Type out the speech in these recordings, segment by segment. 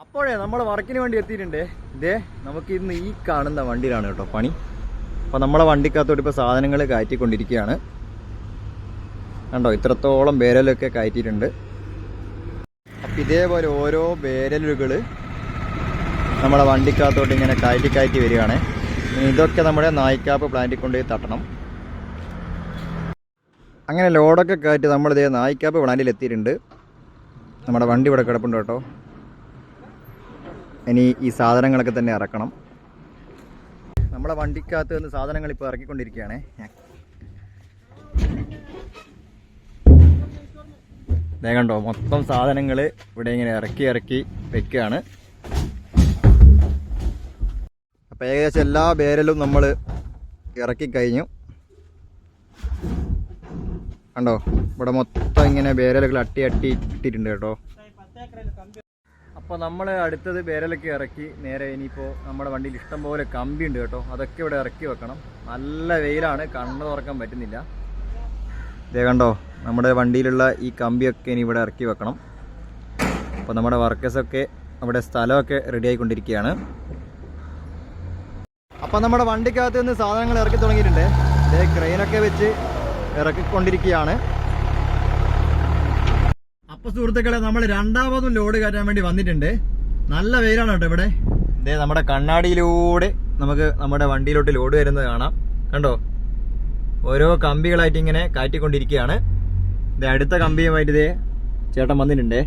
അപ്പോഴേ നമ്മൾ വർക്കിന് വേണ്ടി എത്തിയിട്ടുണ്ട്. ഇതേ നമുക്ക് ഇന്ന് ഈ കാണുന്ന വണ്ടിയിലാണ് കേട്ടോ പണി. അപ്പോൾ നമ്മളെ വണ്ടിക്കകത്തോട്ട് ഇപ്പോൾ സാധനങ്ങൾ കയറ്റിക്കൊണ്ടിരിക്കുകയാണ്. കണ്ടോ, ഇത്രത്തോളം ബേരലൊക്കെ കയറ്റിയിട്ടുണ്ട്. അപ്പം ഇതേപോലെ ഓരോ ബേരലുകൾ നമ്മളെ വണ്ടിക്കകത്തോട്ട് ഇങ്ങനെ കയറ്റി വരികയാണ്. ഇതൊക്കെ നമ്മുടെ നായിക്കാപ്പ് പ്ലാന്റിൽ കൊണ്ടുപോയി തട്ടണം. അങ്ങനെ ലോഡൊക്കെ കയറ്റി നമ്മളിതേ നായിക്കാപ്പ് പ്ലാന്റിൽ എത്തിയിട്ടുണ്ട്. നമ്മുടെ വണ്ടി ഇവിടെ കിടപ്പുണ്ട് കേട്ടോ. ഇനി ഈ സാധനങ്ങളൊക്കെ തന്നെ ഇറക്കണം. നമ്മളെ വണ്ടിക്കകത്ത് നിന്ന് സാധനങ്ങൾ ഇപ്പോൾ ഇറക്കിക്കൊണ്ടിരിക്കുകയാണ്. ദേ കണ്ടോ, മൊത്തം സാധനങ്ങൾ ഇവിടെ ഇങ്ങനെ ഇറക്കി വെക്കുകയാണ്. അപ്പോൾ ഏകദേശം എല്ലാ ബേരലും നമ്മൾ ഇറക്കി കഴിഞ്ഞു. കണ്ടോ, ഇവിടെ മൊത്തം ഇങ്ങനെ ബേരലുകൾ അട്ടി ഇട്ടിട്ടുണ്ട് കേട്ടോ. അപ്പോൾ നമ്മൾ അടുത്തത് ബേരലൊക്കെ ഇറക്കി നേരെ ഇനിയിപ്പോൾ നമ്മുടെ വണ്ടിയിൽ ഇഷ്ടംപോലെ കമ്പി ഉണ്ട് കേട്ടോ. അതൊക്കെ ഇവിടെ ഇറക്കി വെക്കണം. നല്ല വെയിലാണ്, കണ്ണ് തുറക്കാൻ പറ്റുന്നില്ല. ഇതേ കണ്ടോ, നമ്മുടെ വണ്ടിയിലുള്ള ഈ കമ്പിയൊക്കെ ഇനി ഇവിടെ ഇറക്കി വെക്കണം. അപ്പോൾ നമ്മുടെ വർക്കേഴ്സൊക്കെ അവിടെ സ്ഥലമൊക്കെ റെഡി ആയിക്കൊണ്ടിരിക്കുകയാണ്. അപ്പോൾ നമ്മുടെ വണ്ടിക്കകത്ത് നിന്ന് സാധനങ്ങൾ ഇറക്കി തുടങ്ങിയിട്ടുണ്ട്. ഇതേ ക്രെയിനൊക്കെ വെച്ച് ഇറക്കിക്കൊണ്ടിരിക്കുകയാണ്. അപ്പോൾ സുഹൃത്തുക്കളെ, നമ്മൾ രണ്ടാമതും ലോഡ് കയറ്റാൻ വേണ്ടി വന്നിട്ടുണ്ട്. നല്ല വെയിലാണ് കേട്ടോ ഇവിടെ. ഇതേ നമ്മുടെ കണ്ണാടിയിലൂടെ നമുക്ക് നമ്മുടെ വണ്ടിയിലോട്ട് ലോഡ് വരുന്നത് കാണാം. കണ്ടോ, ഓരോ കമ്പികളായിട്ട് ഇങ്ങനെ കയറ്റിക്കൊണ്ടിരിക്കുകയാണ്. ഇതേ അടുത്ത കമ്പിയുമായിട്ട് ഇതേ ചേട്ടൻ വന്നിട്ടുണ്ട്.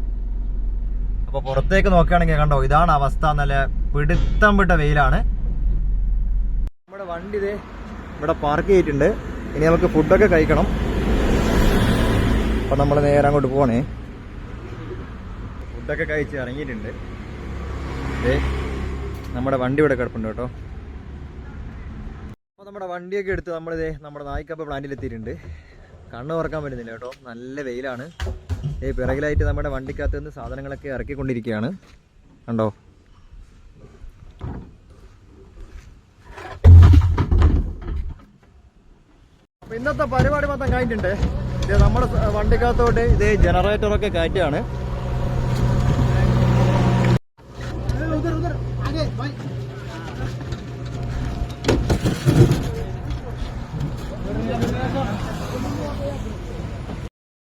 അപ്പോൾ പുറത്തേക്ക് നോക്കുകയാണെങ്കിൽ കണ്ടോ, ഇതാണ് അവസ്ഥ. നല്ല പിടുത്തം വിട്ട വെയിലാണ്. നമ്മുടെ വണ്ടി ഇതേ ഇവിടെ പാർക്ക് ചെയ്തിട്ടുണ്ട്. ഇനി നമുക്ക് ഫുഡൊക്കെ കഴിക്കണം. അപ്പം നമ്മൾ നേരെ അങ്ങോട്ട് പോകണേ. ഫുഡൊക്കെ കഴിച്ച് ഇറങ്ങിയിട്ടുണ്ട്. നമ്മുടെ വണ്ടി ഇവിടെ കിടപ്പുണ്ട് കേട്ടോ. അപ്പോൾ നമ്മുടെ വണ്ടിയൊക്കെ എടുത്ത് നമ്മളിതേ നമ്മുടെ നായിക്കാപ്പ് പ്ലാന്റിലെത്തിയിട്ടുണ്ട്. കണ്ണ് തുറക്കാൻ പറ്റുന്നില്ല കേട്ടോ, നല്ല വെയിലാണ്. പിറകിലായിട്ട് നമ്മുടെ വണ്ടിക്കകത്ത് നിന്ന് സാധനങ്ങളൊക്കെ ഇറക്കിക്കൊണ്ടിരിക്കുകയാണ്. കണ്ടോ, അപ്പോൾ ഇന്നത്തെ പരിപാടി മൊത്തം കഴിഞ്ഞിട്ടുണ്ട്. ഇത് നമ്മുടെ വണ്ടിക്കകത്തോട്ട് ഇതേ ജനറേറ്ററൊക്കെ കയറ്റുകയാണ്.